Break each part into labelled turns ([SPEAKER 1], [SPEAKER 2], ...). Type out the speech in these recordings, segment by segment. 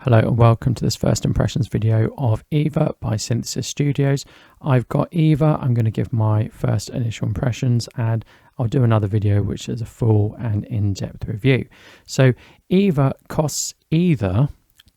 [SPEAKER 1] Hello and welcome to this first impressions video of Eva by Synthesis Studios. I've got Eva. I'm going to give my first initial impressions and I'll do another video which is a full and in-depth review. So Eva costs either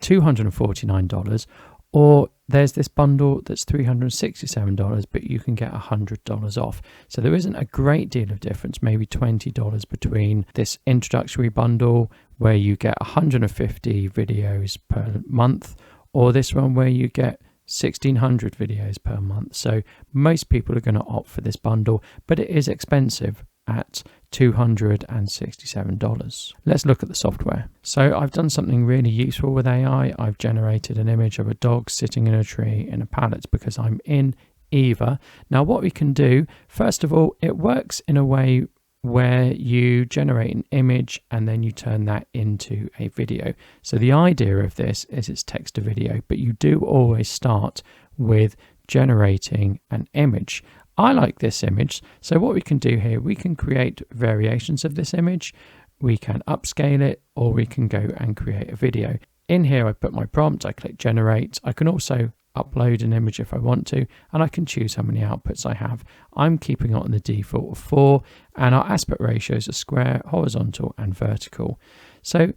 [SPEAKER 1] $249 or there's this bundle that's $367, but you can get $100 off. So there isn't a great deal of difference, maybe $20 between this introductory bundle where you get 150 videos per month, or this one where you get 1600 videos per month. So most people are going to opt for this bundle, but it is expensive at $267. Let's look at the software. So I've done something really useful with AI. I've generated an image of a dog sitting in a tree in a pallet because I'm in Eva. Now what we can do, first of all, it works in a way where you generate an image and then you turn that into a video. So the idea of this is it's text to video, but you do always start with generating an image. I like this image, so what we can do here, we can create variations of this image, we can upscale it, or we can go and create a video. In here I put my prompt, I click generate. I can also upload an image if I want to, and I can choose how many outputs I have. I'm keeping it on the default of 4, and our aspect ratios are square, horizontal and vertical. So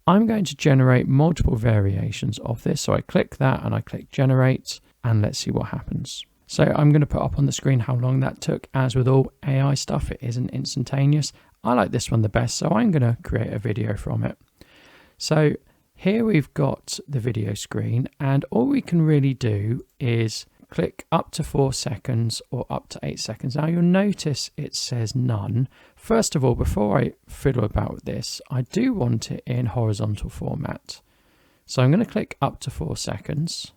[SPEAKER 1] I'm going to generate multiple variations of this, so I click that and I click generate, and let's see what happens. So I'm going to put up on the screen how long that took. As with all AI stuff, it isn't instantaneous. I like this one the best, so I'm going to create a video from it. So here we've got the video screen, and all we can really do is click up to 4 seconds or up to 8 seconds. Now you'll notice it says none. First of all, before I fiddle about with this, I do want it in horizontal format. So I'm going to click up to 4 seconds.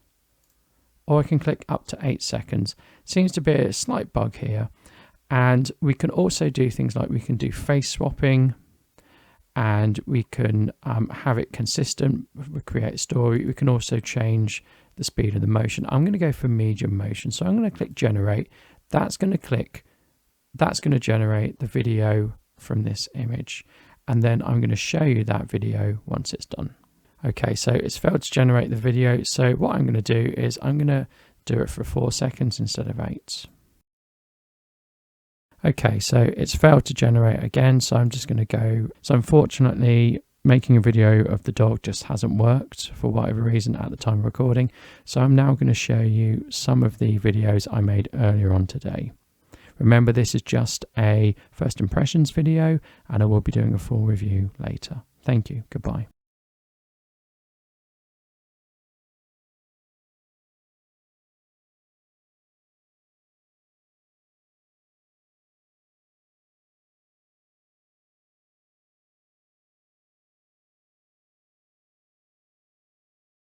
[SPEAKER 1] Or I can click up to 8 seconds. Seems to be a slight bug here. And we can also do things like we can do face swapping, and we can have it consistent, we create a story. We can also change the speed of the motion. I'm going to go for medium motion. So I'm going to click generate. That's going to generate the video from this image. And then I'm going to show you that video once it's done. Okay, so it's failed to generate the video. So what I'm going to do is I'm going to do it for 4 seconds instead of 8. Okay, so it's failed to generate again. So I'm just going to go. So unfortunately, making a video of the dog just hasn't worked for whatever reason at the time of recording. So I'm now going to show you some of the videos I made earlier on today. Remember, this is just a first impressions video, and I will be doing a full review later. Thank you. Goodbye.